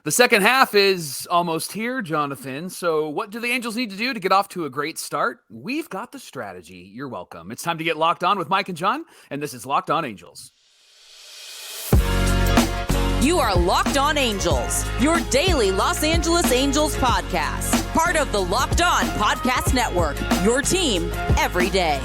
The second half is almost here, Jonathan. So what do the Angels need to do to get off to a great start? We've got the strategy. You're welcome. It's time to get locked on with Mike and John, and this is Locked On Angels. You are Locked On Angels, your daily Los Angeles Angels podcast. Part of the Locked On Podcast Network, your team every day.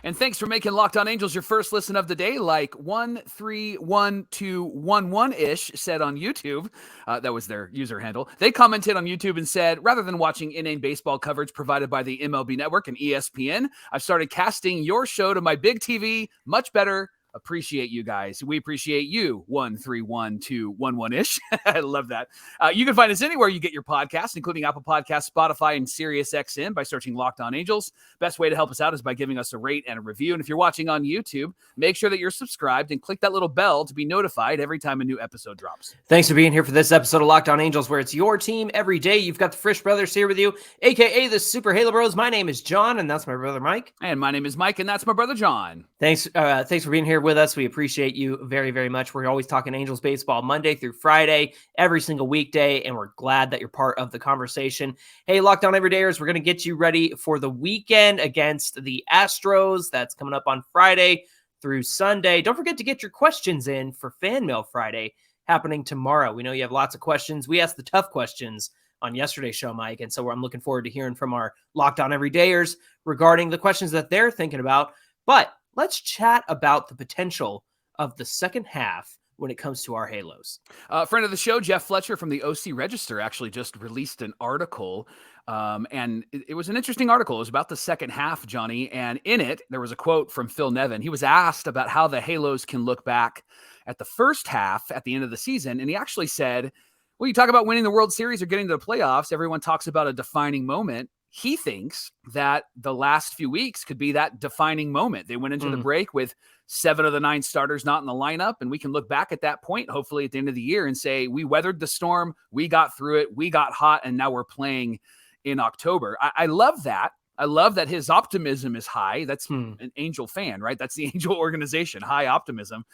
And thanks for making Locked On Angels your first listen of the day, like 131211-ish said on YouTube. That was their user handle. They commented on YouTube and said, rather than watching inane baseball coverage provided by the MLB Network and ESPN, I've started casting your show to my big TV. Much better. Appreciate you guys. We appreciate you. 131211-ish. I love that. You can find us anywhere you get your podcasts, including Apple Podcasts, Spotify, and SiriusXM by searching Locked On Angels. Best way to help us out is by giving us a rate and a review. And if you're watching on YouTube, make sure that you're subscribed and click that little bell to be notified every time a new episode drops. Thanks for being here for this episode of Locked On Angels, where it's your team every day. You've got the Frisch Brothers here with you, a.k.a. the Super Halo Bros. My name is John, and that's my brother Mike. And my name is Mike, and that's my brother John. Thanks for being here with us. We appreciate you very, very much. We're always talking Angels baseball Monday through Friday, every single weekday, and we're glad that you're part of the conversation. Hey, Locked On Everydayers, we're going to get you ready for the weekend against the Astros. That's coming up on Friday through Sunday. Don't forget to get your questions in for Fan Mail Friday, happening tomorrow. We know you have lots of questions. We asked the tough questions on yesterday's show, Mike, and so I'm looking forward to hearing from our Locked On Everydayers regarding the questions that they're thinking about. But let's chat about the potential of the second half when it comes to our Halos. Friend of the show, Jeff Fletcher from the OC Register, actually just released an article, and it was an interesting article. It was about the second half, Johnny, and in it, there was a quote from Phil Nevin. He was asked about how the Halos can look back at the first half at the end of the season, and he actually said, well, you talk about winning the World Series or getting to the playoffs, everyone talks about a defining moment. He thinks that the last few weeks could be that defining moment. They went into the break with 7 of the 9 starters not in the lineup, and we can look back at that point, hopefully at the end of the year, and say, we weathered the storm, we got through it, we got hot, and now we're playing in October. I love that. I love that his optimism is high. That's an Angel fan, right? That's the Angel organization, high optimism.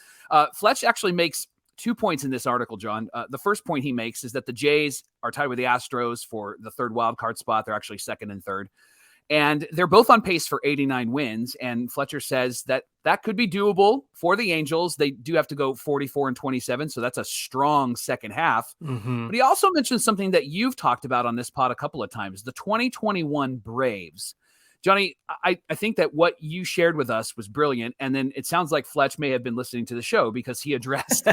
Fletch actually makes 2 points in this article, John. The first point he makes is that the Jays are tied with the Astros for the third wild card spot. They're actually second and third. And they're both on pace for 89 wins. And Fletcher says that that could be doable for the Angels. They do have to go 44-27. So that's a strong second half. But he also mentioned something that you've talked about on this pod a couple of times, the 2021 Braves. Johnny, I think that what you shared with us was brilliant. And then it sounds like Fletch may have been listening to the show because he addressed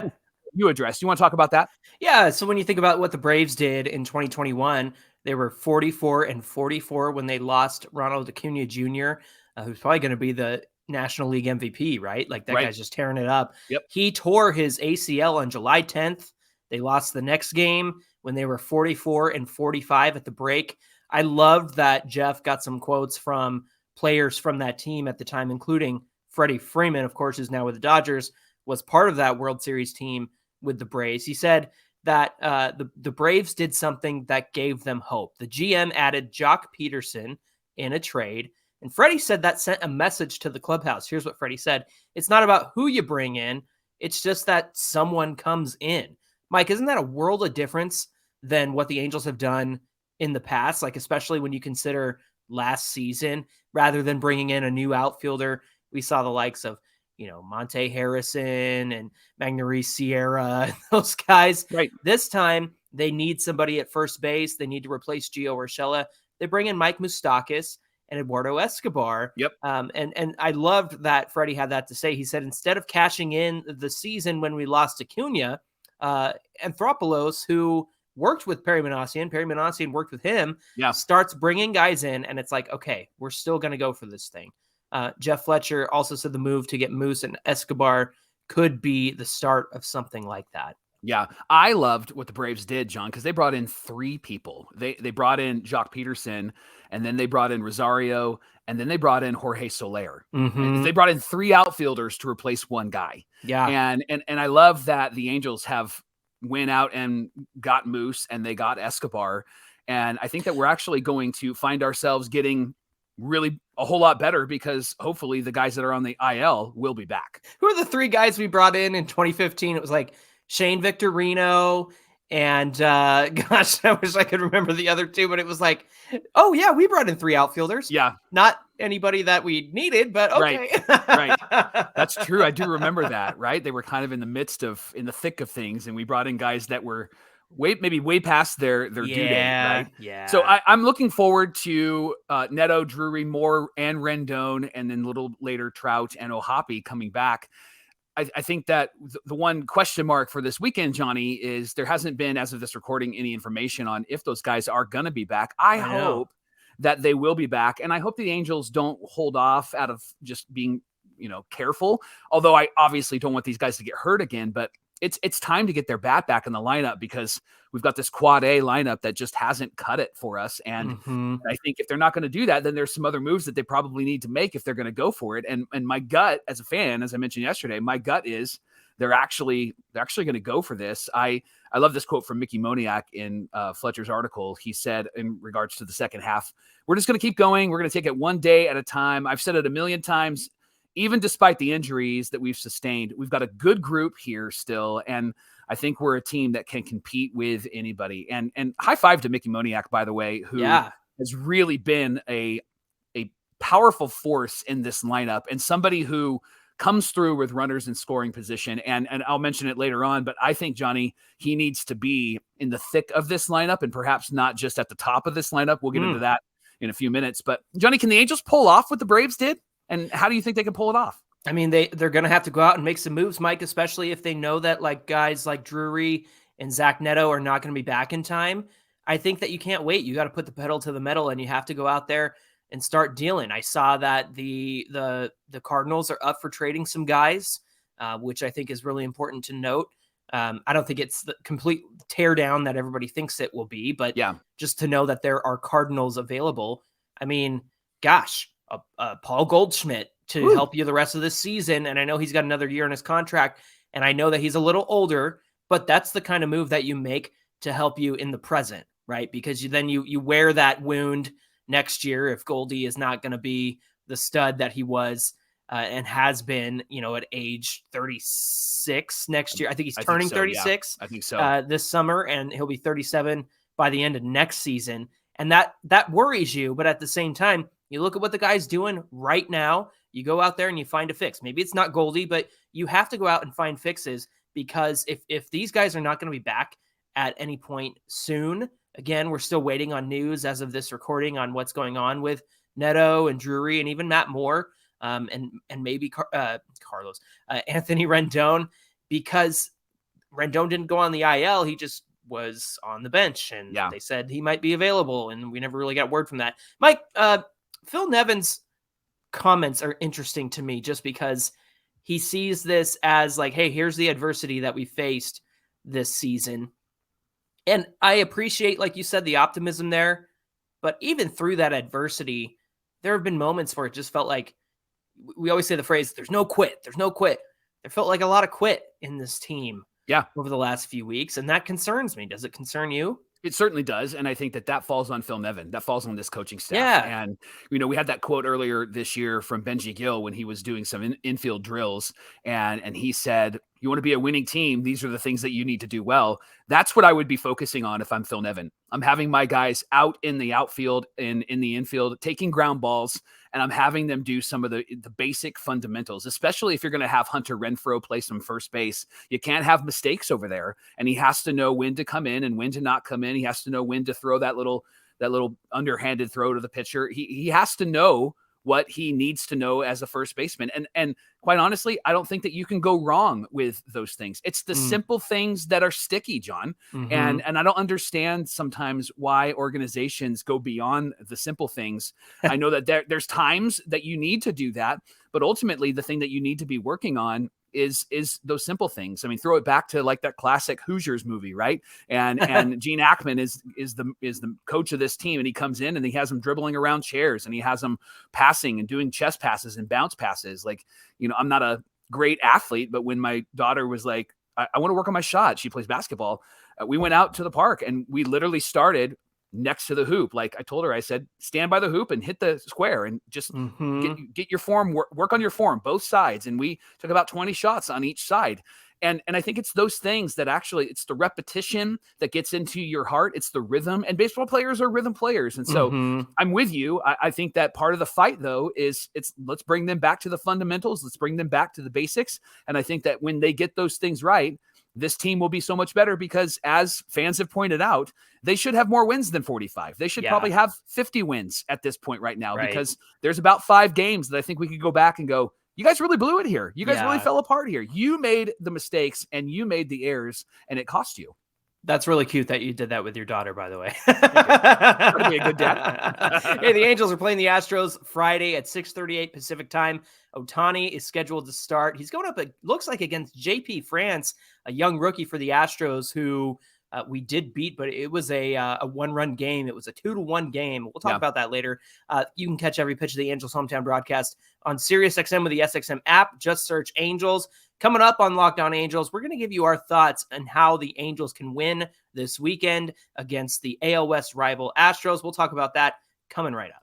you want to talk about that? Yeah. So when you think about what the Braves did in 2021, they were 44-44 when they lost Ronald Acuna Jr., who's probably going to be the National League MVP, right? Like that guy's just tearing it up. Yep. He tore his ACL on July 10th. They lost the next game when they were 44-45 at the break. I loved that Jeff got some quotes from players from that team at the time, including Freddie Freeman, of course, who's now with the Dodgers, was part of that World Series team with the Braves. He said that the Braves did something that gave them hope. The GM added Jock Peterson in a trade, and Freddie said that sent a message to the clubhouse. Here's what Freddie said. It's not about who you bring in. It's just that someone comes in. Mike, isn't that a world of difference than what the Angels have done in the past? Like, especially when you consider last season, rather than bringing in a new outfielder, we saw the likes of, Monte Harrison and Magneuris Sierra, and those guys. Right. This time, they need somebody at first base. They need to replace Gio Urshela. They bring in Mike Moustakas and Eduardo Escobar. Yep. And I loved that Freddie had that to say. He said, instead of cashing in the season when we lost Acuna, Anthopoulos, who worked with Perry Manassian worked with him, starts bringing guys in, and it's like, okay, we're still going to go for this thing. Jeff Fletcher also said the move to get Moose and Escobar could be the start of something like that. Yeah, I loved what the Braves did, John, because they brought in 3 people. They brought in Jock Peterson, and then they brought in Rosario, and then they brought in Jorge Soler. They brought in 3 outfielders to replace one guy. Yeah, and I love that the Angels have went out and got Moose, and they got Escobar, and I think that we're actually going to find ourselves getting really a whole lot better because hopefully the guys that are on the IL will be back. Who are the 3 guys we brought in 2015? It was like Shane Victorino And gosh, I wish I could remember the other two, but it was like, oh yeah, we brought in 3 outfielders. Yeah. Not anybody that we needed, but okay. Right. That's true. I do remember that, right? They were kind of in the thick of things, and we brought in guys that were maybe way past their due date, right? Yeah. So I'm looking forward to Neto, Drury, Moore, and Rendon, and then a little later Trout and Ohtani coming back. I think that the one question mark for this weekend, Johnny, is there hasn't been, as of this recording, any information on if those guys are going to be back. I hope that they will be back, and I hope the Angels don't hold off out of just being, careful. Although I obviously don't want these guys to get hurt again, but it's time to get their bat back in the lineup because we've got this quad A lineup that just hasn't cut it for us. And I think if they're not going to do that, then there's some other moves that they probably need to make if they're going to go for it. And my gut as a fan, as I mentioned yesterday, my gut is they're actually going to go for this. I love this quote from Mickey Moniak in Fletcher's article. He said in regards to the second half, we're just going to keep going. We're going to take it one day at a time. I've said it a million times. Even despite the injuries that we've sustained, we've got a good group here still. And I think we're a team that can compete with anybody. And high five to Mickey Moniak, by the way, who has really been a powerful force in this lineup and somebody who comes through with runners in scoring position. And I'll mention it later on, but I think, Johnny, he needs to be in the thick of this lineup and perhaps not just at the top of this lineup. We'll get into that in a few minutes. But Johnny, can the Angels pull off what the Braves did? And how do you think they can pull it off? I mean, they're going to have to go out and make some moves, Mike, especially if they know that like guys like Drury and Zach Neto are not going to be back in time. I think that you can't wait. You got to put the pedal to the metal and you have to go out there and start dealing. I saw that the Cardinals are up for trading some guys, which I think is really important to note. I don't think it's the complete teardown that everybody thinks it will be, but just to know that there are Cardinals available. I mean, gosh, Paul Goldschmidt to help you the rest of this season. And I know he's got another year in his contract, and I know that he's a little older, but that's the kind of move that you make to help you in the present, right? Because you wear that wound next year if Goldie is not going to be the stud that he was and has been, at age 36 next year. I think he's turning 36. Yeah. I think so. This summer, and he'll be 37 by the end of next season. And that worries you, but at the same time, you look at what the guy's doing right now. You go out there and you find a fix. Maybe it's not Goldie, but you have to go out and find fixes because if these guys are not going to be back at any point soon, again, we're still waiting on news as of this recording on what's going on with Neto and Drury and even Matt Moore and maybe Carlos, Anthony Rendon, because Rendon didn't go on the IL. He just was on the bench and they said he might be available and we never really got word from that. Mike, Phil Nevin's comments are interesting to me just because he sees this as like, hey, here's the adversity that we faced this season. And I appreciate, like you said, the optimism there. But even through that adversity, there have been moments where it just felt like we always say the phrase, there's no quit. There's no quit. There felt like a lot of quit in this team over the last few weeks. And that concerns me. Does it concern you? It certainly does. And I think that falls on Phil Nevin. That falls on this coaching staff. Yeah. And, we had that quote earlier this year from Benji Gill when he was doing some infield drills. And he said, you want to be a winning team, these are the things that you need to do well. That's what I would be focusing on if I'm Phil Nevin. I'm having my guys out in the outfield and in the infield, taking ground balls, and I'm having them do some of the basic fundamentals, especially if you're going to have Hunter Renfroe play some first base. You can't have mistakes over there, and he has to know when to come in and when to not come in. He has to know when to throw that little underhanded throw to the pitcher. He has to know what he needs to know as a first baseman. And quite honestly, I don't think that you can go wrong with those things. It's the simple things that are sticky, John. And I don't understand sometimes why organizations go beyond the simple things. I know that there's times that you need to do that, but ultimately the thing that you need to be working on is those simple things. I mean, throw it back to like that classic Hoosiers movie, right? And Gene Hackman is the coach of this team, and he comes in and he has them dribbling around chairs and he has them passing and doing chest passes and bounce passes. Like, I'm not a great athlete, but when my daughter was like, I want to work on my shot, she plays basketball. We went out to the park and we literally started next to the hoop. Like I told her, I said, stand by the hoop and hit the square and just get your form, work on your form, both sides. And we took about 20 shots on each side. And I think it's those things that actually, it's the repetition that gets into your heart. It's the rhythm, and baseball players are rhythm players. And so I'm with you. I think that part of the fight, though, is let's bring them back to the fundamentals. Let's bring them back to the basics. And I think that when they get those things right, this team will be so much better, because as fans have pointed out, they should have more wins than 45. They should probably have 50 wins at this point right now, because there's about 5 games that I think we could go back and go, you guys really blew it here. You guys really fell apart here. You made the mistakes and you made the errors, and it cost you. That's really cute that you did that with your daughter, by the way. That'd be a good dad. Hey, the Angels are playing the Astros Friday at 6:38 Pacific time. Ohtani is scheduled to start. He's going up, it looks like, against JP France, a young rookie for the Astros who we did beat, but it was a 1-run game. It was a 2-1 game. We'll talk about that later. You can catch every pitch of the Angels hometown broadcast on SiriusXM with the SXM app. Just search Angels. Coming up on Locked On Angels, we're going to give you our thoughts on how the Angels can win this weekend against the AL West rival Astros. We'll talk about that coming right up.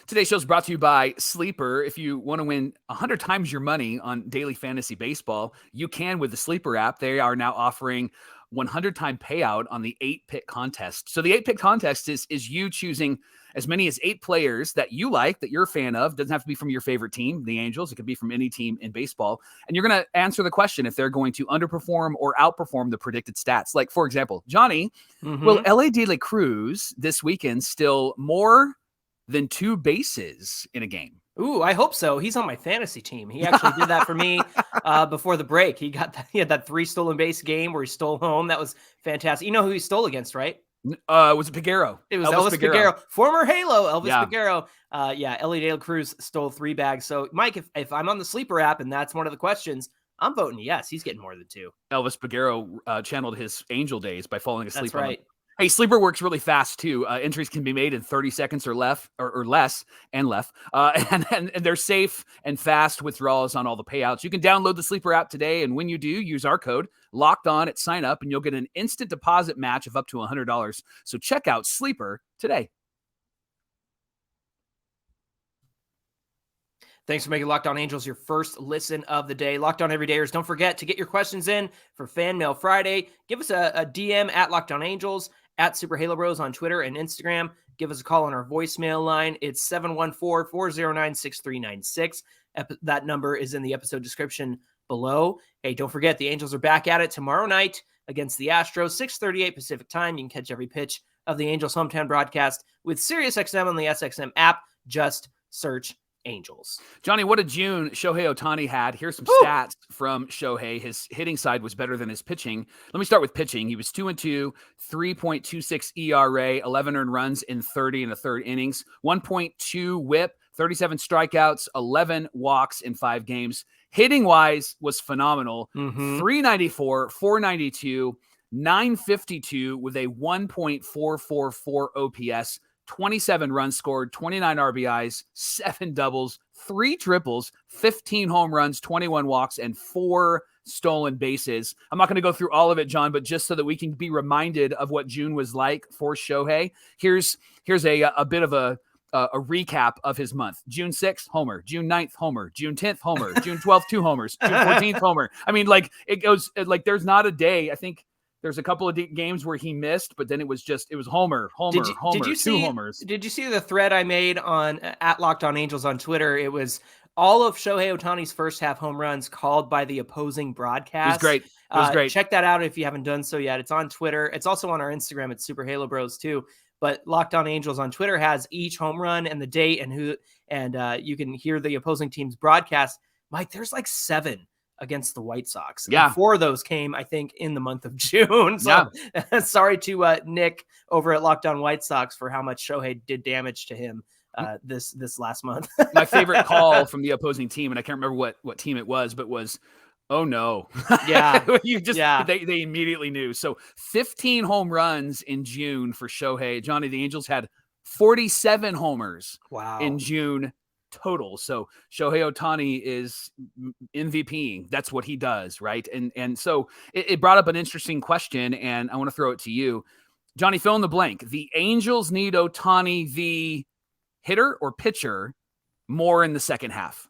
Today's show is brought to you by Sleeper. If you want to win 100 times your money on daily fantasy baseball, you can with the Sleeper app. They are now offering 100-time payout on the 8-pick contest. So the 8-pick contest is you choosing as many as 8 players that you like, that you're a fan of. Doesn't have to be from your favorite team, the Angels. It could be from any team in baseball. And you're going to answer the question if they're going to underperform or outperform the predicted stats. Like, for example, Johnny, will L.A. De La Cruz this weekend steal more than 2 bases in a game? Ooh, I hope so. He's on my fantasy team. He actually did that for me before the break. He had that 3 stolen base game where he stole home. That was fantastic. You know who he stole against, right? Was it Peguero? It was Elvis Peguero. Former Halo Elvis Peguero. Ellie De La Cruz stole 3 bags. So, Mike, if I'm on the Sleeper app and that's one of the questions, I'm voting yes. He's getting more than 2. Elvis Peguero channeled his Angel days by falling asleep. That's right. Hey, Sleeper works really fast too. Entries can be made in 30 seconds or less, and they're safe and fast withdrawals on all the payouts. You can download the Sleeper app today, and when you do, use our code Locked On at sign up, and you'll get an instant deposit match of up to $100. So check out Sleeper today. Thanks for making Locked On Angels your first listen of the day. Locked On Everydayers, don't forget to get your questions in for Fan Mail Friday. Give us a DM at Locked On Angels, at Super Halo Bros on Twitter and Instagram. Give us a call on our voicemail line. It's 714-409-6396. That number is in the episode description below. Hey, don't forget, the Angels are back at it tomorrow night against the Astros, 6:38 Pacific time. You can catch every pitch of the Angels hometown broadcast with SiriusXM on the SXM app. Just search Angels. Johnny, what a June Shohei Ohtani had. Here's some stats from Shohei. His hitting side was better than his pitching. Let me start with pitching. He was 2-2, 3.26 ERA, 11 earned runs in 30 and a third innings, 1.2 whip, 37 strikeouts, 11 walks in 5 games. Hitting wise was phenomenal. 394, 492, 952 with a 1.444 OPS. 27 runs scored, 29 RBIs, 7 doubles, 3 triples, 15 home runs, 21 walks, and 4 stolen bases. I'm not going to go through all of it, John, but just so that we can be reminded of what June was like for Shohei, here's a bit of a recap of his month. June 6th, homer. June 9th, homer. June 10th, homer. June 12th, 2 homers. June 14th, homer. I mean, like, it goes, like, there's not a day, I think, there's a couple of games where he missed, but then it was homer, did you 2 see, homers. Did you see the thread I made on at Locked On Angels on Twitter? It was all of Shohei Ohtani's first half home runs called by the opposing broadcast. It was great. Check that out if you haven't done so yet. It's on Twitter. It's also on our Instagram at Super Halo Bros too. But Locked On Angels on Twitter has each home run and the date and who, and you can hear the opposing team's broadcast. Mike, there's like 7 against the White Sox. Yeah. And 4 of those came, I think, in the month of June. So sorry to Nick over at Locked On White Sox for how much Shohei did damage to him this last month. My favorite call from the opposing team, and I can't remember what team it was, but was, oh no. Yeah. They immediately knew. So 15 home runs in June for Shohei. Johnny, the Angels had 47 homers in June total. So Shohei Ohtani is MVPing. That's what he does, right? And so it brought up an interesting question, and I want to throw it to you. Johnny, fill in the blank. The Angels need Ohtani, the hitter or pitcher, more in the second half.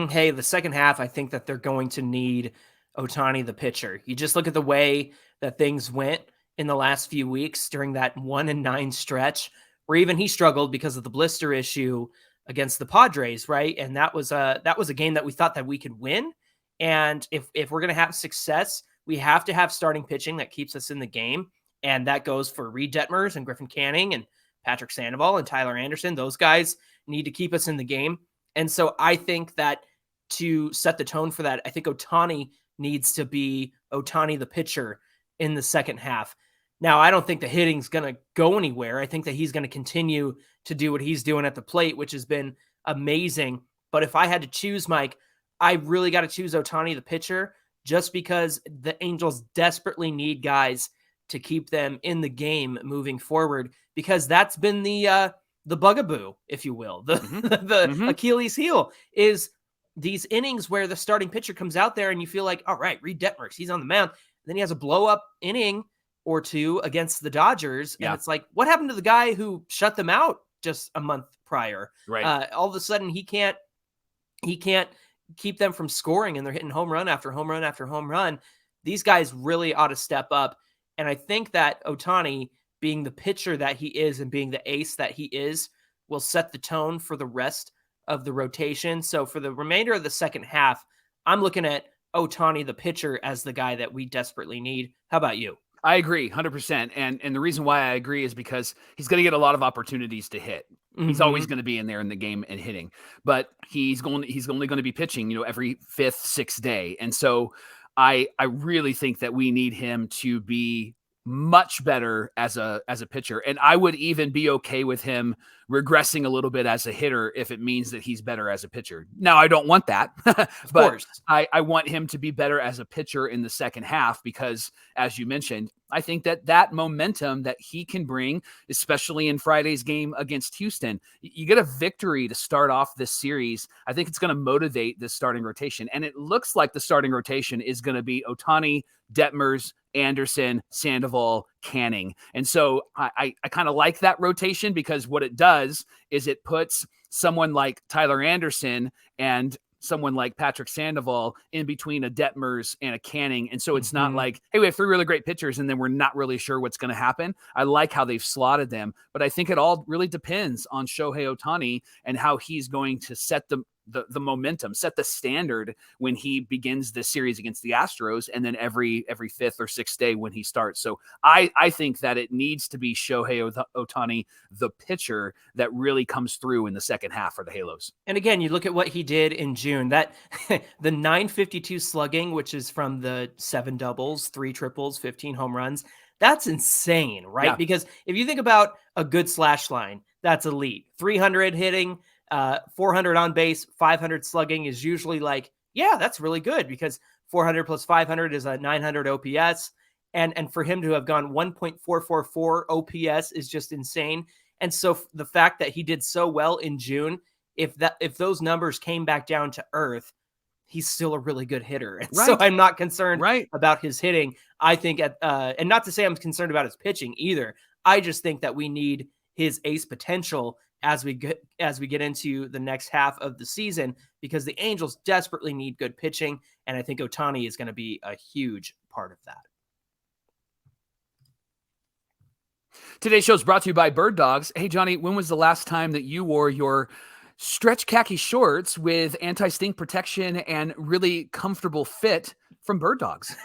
Hey, the second half, I think that they're going to need Ohtani the pitcher. You just look at the way that things went in the last few weeks during that 1-9 stretch, where even he struggled because of the blister issue against the Padres, right? And that was a game that we thought that we could win. And if we're going to have success, we have to have starting pitching that keeps us in the game. And that goes for Reed Detmers and Griffin Canning and Patrick Sandoval and Tyler Anderson. Those guys need to keep us in the game. And so I think that to set the tone for that, I think Ohtani needs to be Ohtani the pitcher in the second half. Now, I don't think the hitting's going to go anywhere. I think that he's going to continue to do what he's doing at the plate, which has been amazing. But if I had to choose, Mike, I really got to choose Ohtani the pitcher, just because the Angels desperately need guys to keep them in the game moving forward, because that's been the bugaboo, if you will, the Achilles heel, is these innings where the starting pitcher comes out there and you feel like, all right, Reed Detmers, he's on the mound. Then he has a blow up inning or two against the Dodgers. And it's like, what happened to the guy who shut them out just a month prior? Right. All of a sudden he can't keep them from scoring, and they're hitting home run after home run after home run. These guys really ought to step up. And I think that Ohtani, being the pitcher that he is and being the ace that he is, will set the tone for the rest of the rotation. So for the remainder of the second half, I'm looking at Ohtani the pitcher as the guy that we desperately need. How about you? I agree 100%. And the reason why I agree is because he's going to get a lot of opportunities to hit. He's always going to be in there in the game and hitting, but he's only going to be pitching, every fifth, sixth day. And so I really think that we need him to be much better as a pitcher. And I would even be okay with him regressing a little bit as a hitter if it means that he's better as a pitcher. Now, I don't want that, but I want him to be better as a pitcher in the second half, because as you mentioned, I think that momentum that he can bring, especially in Friday's game against Houston, you get a victory to start off this series. I think it's going to motivate this starting rotation. And it looks like the starting rotation is going to be Ohtani, Detmers, Anderson, Sandoval, Canning. And so I kind of like that rotation, because what it does is it puts someone like Tyler Anderson and someone like Patrick Sandoval in between a Detmers and a Canning. And so it's not like, hey, we have three really great pitchers and then we're not really sure what's going to happen. I like how they've slotted them, but I think it all really depends on Shohei Ohtani and how he's going to set the momentum, set the standard when he begins this series against the Astros, and then every fifth or sixth day when he starts. So I think that it needs to be Shohei Ohtani, the pitcher, that really comes through in the second half for the Halos. And again, you look at what he did in June, that the 952 slugging, which is from the 7 doubles, 3 triples, 15 home runs. That's insane, right? Yeah. Because if you think about a good slash line, that's elite. 300 hitting, 400 on base, 500 slugging is usually like, yeah, that's really good, because 400 plus 500 is a 900 OPS. And for him to have gone 1.444 OPS is just insane. And so the fact that he did so well in June, if those numbers came back down to earth, he's still a really good hitter. And so I'm not concerned about his hitting. I think and not to say I'm concerned about his pitching either. I just think that we need his ace potential as we get into the next half of the season, because the Angels desperately need good pitching, and I think Ohtani is going to be a huge part of that. Today's show is brought to you by Bird Dogs. Hey, Johnny, when was the last time that you wore your stretch khaki shorts with anti-stink protection and really comfortable fit from Bird Dogs?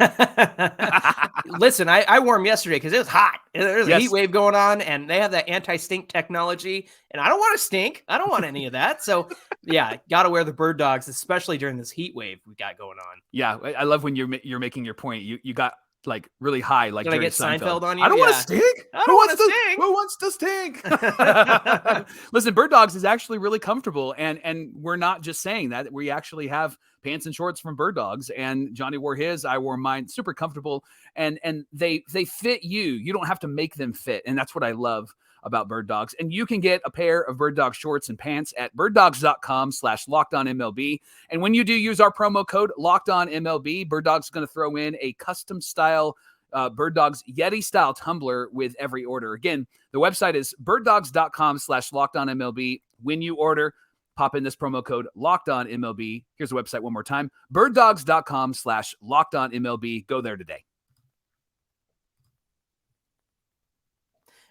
Listen, I wore them yesterday because it was hot. There's a heat wave going on, and they have that anti-stink technology, and I don't want to stink. I don't want any of that. So, yeah, got to wear the Bird Dogs, especially during this heat wave we got going on. Yeah, I love when you're making your point. You got like really high, like Did I get Seinfeld on you? I don't want to stink. Who wants to stink? Listen, Bird Dogs is actually really comfortable, and we're not just saying that. We actually have pants and shorts from Bird Dogs, and Johnny wore his, I wore mine. Super comfortable, and they fit you. You don't have to make them fit, and that's what I love about Bird Dogs. And you can get a pair of Bird Dog shorts and pants at birddogs.com/lockedonmlb. And when you do use our promo code LockedOnMLB, Bird Dogs is going to throw in a custom style Bird Dogs Yeti style tumbler with every order. Again, the website is birddogs.com/lockedonmlb. When you order, pop in this promo code LockedOnMLB. Here's the website one more time, birddogs.com/LockedOnMLB. Go there today.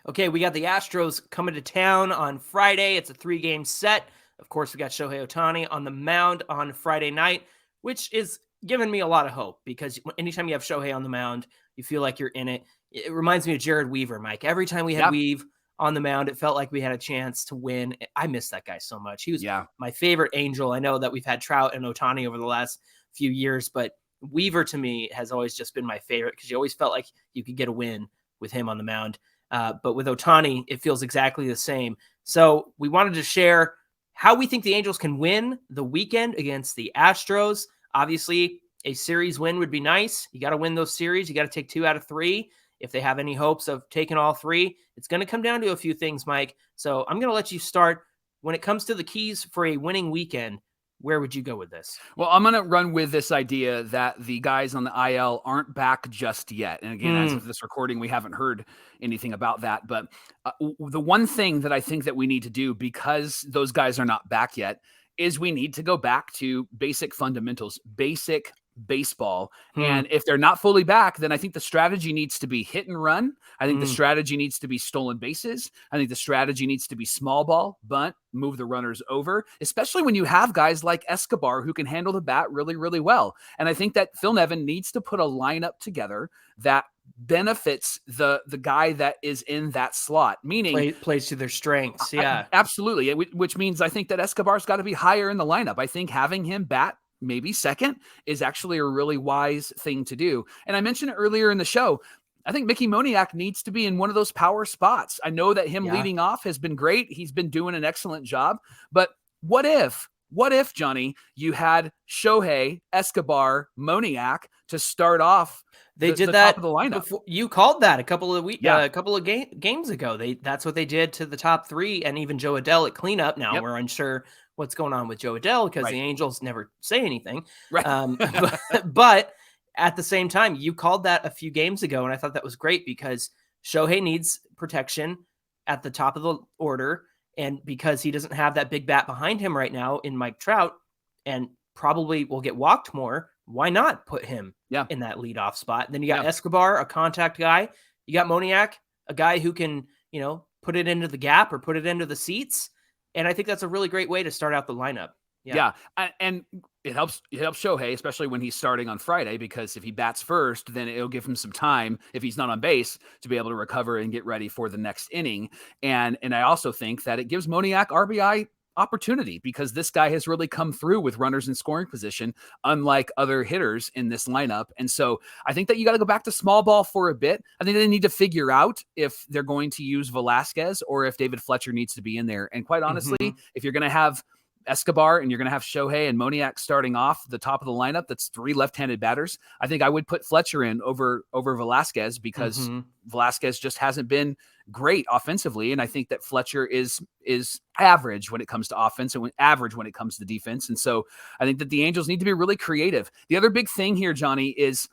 Okay, we got the Astros coming to town on Friday. It's a 3-game set. Of course, we got Shohei Ohtani on the mound on Friday night, which is giving me a lot of hope because anytime you have Shohei on the mound, you feel like you're in it. It reminds me of Jared Weaver, Mike. Every time we had Weave on the mound, it felt like we had a chance to win. I miss that guy so much. He was my favorite Angel. I know that we've had Trout and Ohtani over the last few years, but Weaver to me has always just been my favorite because you always felt like you could get a win with him on the mound. But with Ohtani, it feels exactly the same. So we wanted to share how we think the Angels can win the weekend against the Astros. Obviously, a series win would be nice. You got to win those series. You got to take 2 out of 3. If they have any hopes of taking all 3, it's going to come down to a few things, Mike. So I'm going to let you start. When it comes to the keys for a winning weekend, where would you go with this? Well, I'm going to run with this idea that the guys on the IL aren't back just yet. And again, as of this recording, we haven't heard anything about that. But the one thing that I think that we need to do, because those guys are not back yet, is we need to go back to basic fundamentals, basic baseball. And if they're not fully back, then I think the strategy needs to be hit and run. I think the strategy needs to be stolen bases. I think the strategy needs to be small ball, bunt, move the runners over, especially when you have guys like Escobar who can handle the bat really, really well. And I think that Phil Nevin needs to put a lineup together that benefits the guy that is in that slot, meaning plays to their strengths. Yeah, absolutely. Which means I think that Escobar's got to be higher in the lineup. I think having him bat maybe second is actually a really wise thing to do. And I mentioned it earlier in the show. I think Mickey Moniak needs to be in one of those power spots. I know that him leading off has been great. He's been doing an excellent job. But what if, Johnny, you had Shohei, Escobar, Moniak to start off They did that top of the lineup. Before, you called that a couple of games ago. That's what they did to the top 3, and even Joe Adell at cleanup. Now we're unsure what's going on with Joe Adell because the Angels never say anything. Right. But at the same time, you called that a few games ago, and I thought that was great because Shohei needs protection at the top of the order, and because he doesn't have that big bat behind him right now in Mike Trout, and probably will get walked more. Why not put him in that leadoff spot? Then you got Escobar, a contact guy. You got Moniak, a guy who can, put it into the gap or put it into the seats. And I think that's a really great way to start out the lineup. Yeah. And it helps Shohei, especially when he's starting on Friday, because if he bats first, then it'll give him some time, if he's not on base, to be able to recover and get ready for the next inning. And I also think that it gives Moniak RBI opportunity because this guy has really come through with runners in scoring position, unlike other hitters in this lineup. And so I think that you got to go back to small ball for a bit. I think they need to figure out if they're going to use Velasquez or if David Fletcher needs to be in there. And quite honestly, if you're going to have Escobar and you're going to have Shohei and Moniak starting off the top of the lineup, that's 3 left-handed batters. I think I would put Fletcher in over Velasquez because Velasquez just hasn't been great offensively. And I think that Fletcher is average when it comes to offense and average when it comes to defense. And so I think that the Angels need to be really creative. The other big thing here, Johnny, is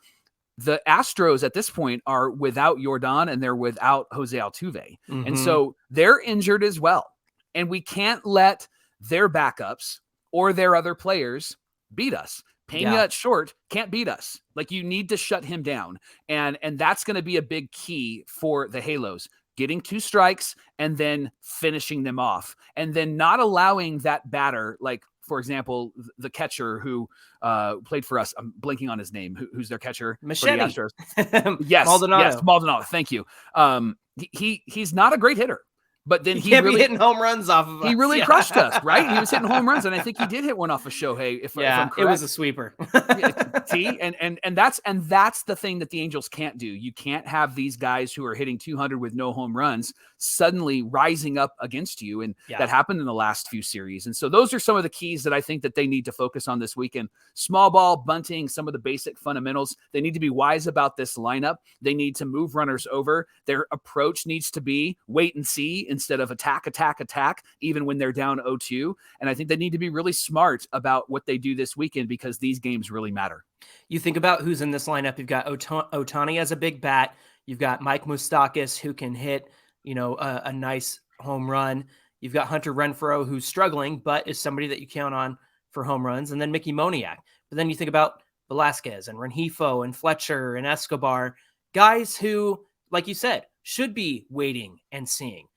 the Astros at this point are without Yordan and they're without Jose Altuve. And so they're injured as well. And we can't let their backups or their other players beat us. Pena at short can't beat us. Like, you need to shut him down. And that's going to be a big key for the Halos, getting 2 strikes and then finishing them off, and then not allowing that batter, like, for example, the catcher who played for us, I'm blanking on his name, who's their catcher for the Astros. Yes, Maldonado. Thank you. He's not a great hitter. But then he can't really be hitting home runs off of us. He really crushed us, right? He was hitting home runs, and I think he did hit one off of Shohei. If I'm correct. It was a sweeper. See, and that's the thing that the Angels can't do. You can't have these guys who are hitting 200 with no home runs suddenly rising up against you, and that happened in the last few series. And so those are some of the keys that I think that they need to focus on this weekend: small ball, bunting, some of the basic fundamentals. They need to be wise about this lineup. They need to move runners over. Their approach needs to be wait and see instead of attack, even when they're down 0-2. And I think they need to be really smart about what they do this weekend because these games really matter. You think about who's in this lineup. You've got Ohtani as a big bat. You've got Mike Moustakas, who can hit, a nice home run. You've got Hunter Renfroe, who's struggling, but is somebody that you count on for home runs, and then Mickey Moniak. But then you think about Velasquez and Rengifo and Fletcher and Escobar, guys who, like you said, should be waiting and seeing.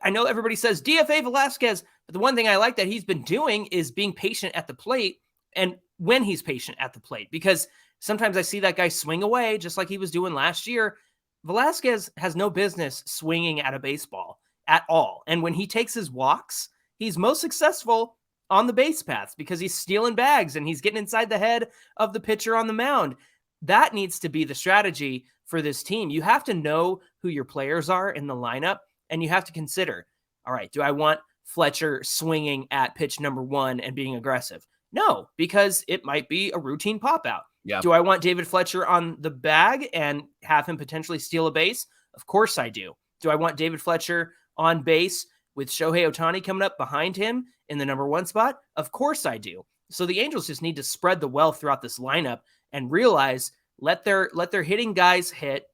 I know everybody says DFA Velasquez, but the one thing I like that he's been doing is being patient at the plate, and when he's patient at the plate, because sometimes I see that guy swing away just like he was doing last year. Velasquez has no business swinging at a baseball at all. And when he takes his walks, he's most successful on the base paths because he's stealing bags and he's getting inside the head of the pitcher on the mound. That needs to be the strategy for this team. You have to know who your players are in the lineup, and you have to consider, all right, do I want Fletcher swinging at pitch number 1 and being aggressive? No, because it might be a routine pop out. Yeah. Do I want David Fletcher on the bag and have him potentially steal a base? Of course I do. Do I want David Fletcher on base with Shohei Ohtani coming up behind him in the number 1 spot? Of course I do. So the Angels just need to spread the wealth throughout this lineup and realize let their hitting guys hit.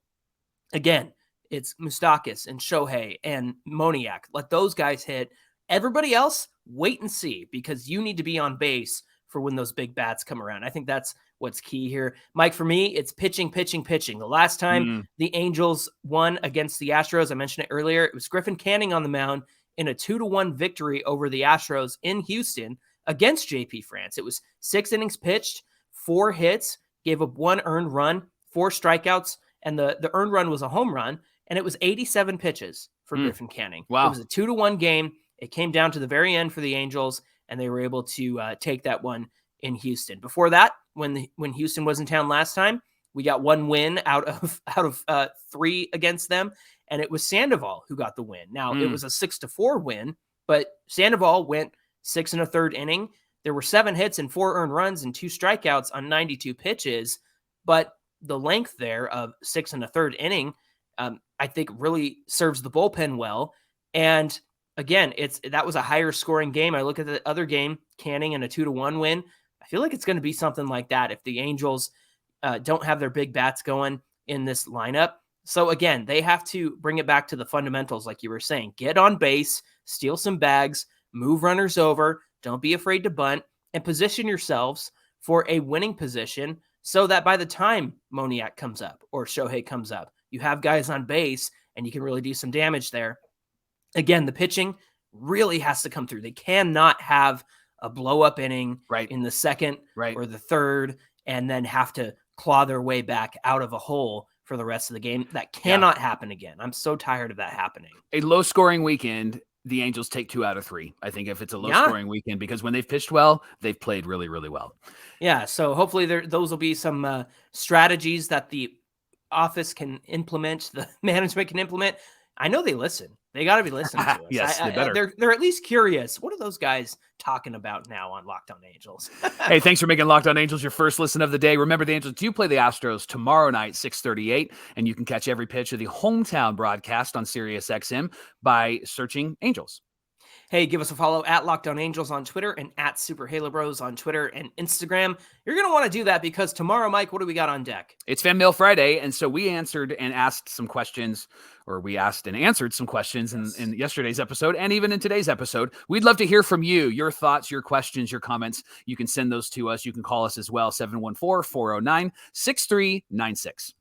Again, it's Moustakas and Shohei and Moniak. Let those guys hit. Everybody else, wait and see, because you need to be on base for when those big bats come around. I think that's what's key here. Mike, for me, it's pitching. The last time the Angels won against the Astros, I mentioned it earlier, it was Griffin Canning on the mound in a 2-1 victory over the Astros in Houston against JP France. It was 6 innings pitched, 4 hits, gave up 1 earned run, 4 strikeouts, and the earned run was a home run, and it was 87 pitches for Griffin Canning. Wow. It was a 2-1 game. It came down to the very end for the Angels, and they were able to take that one in Houston. Before that, when Houston was in town last time, we got 1 win out of 3 against them, and it was Sandoval who got the win. Now, it was a 6-4 win, but Sandoval went 6 1/3 inning. There were 7 hits and 4 earned runs and 2 strikeouts on 92 pitches, but the length there of 6 1/3 inning, I think really serves the bullpen well. And again, that was a higher scoring game. I look at the other game, Canning and a 2-1 win. I feel like it's going to be something like that if the Angels don't have their big bats going in this lineup. So again, they have to bring it back to the fundamentals, like you were saying. Get on base, steal some bags, move runners over, don't be afraid to bunt, and position yourselves for a winning position so that by the time Moniak comes up or Shohei comes up, you have guys on base and you can really do some damage there. Again, the pitching really has to come through. They cannot have a blow-up inning in the second or the third and then have to claw their way back out of a hole for the rest of the game. That cannot happen again. I'm so tired of that happening. A low-scoring weekend, the Angels take 2 out of 3. I think if it's a low-scoring weekend, because when they've pitched well, they've played really, really well. Yeah, so hopefully those will be some strategies that the office can implement, the management can implement. I know they listen. They got to be listening to us. Yes, they better. They're at least curious. What are those guys talking about now on Locked On Angels? Hey, thanks for making Locked On Angels your first listen of the day. Remember, the Angels do play the Astros tomorrow night, 6:38, and you can catch every pitch of the hometown broadcast on SiriusXM by searching Angels. Hey, give us a follow at Locked On Angels on Twitter and at Super Halo Bros on Twitter and Instagram. You're going to want to do that because tomorrow, Mike, what do we got on deck? It's Fan Mail Friday, and so we answered and asked some questions, or we asked and answered some questions in yesterday's episode and even in today's episode. We'd love to hear from you, your thoughts, your questions, your comments. You can send those to us. You can call us as well, 714-409-6396.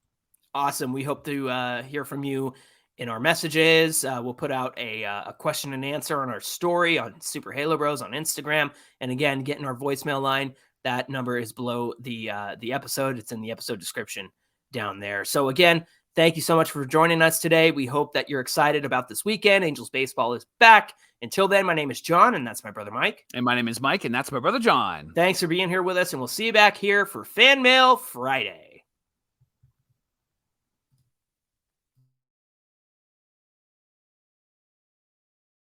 Awesome. We hope to hear from you in our messages. We'll put out a question and answer on our story on Super Halo Bros on Instagram. And again, get in our voicemail line. That number is below the episode. It's in the episode description down there. So again, thank you so much for joining us today. We hope that you're excited about this weekend. Angels baseball is back. Until then, my name is John, and that's my brother Mike. And my name is Mike, and that's my brother John. Thanks for being here with us, and we'll see you back here for Fan Mail Friday.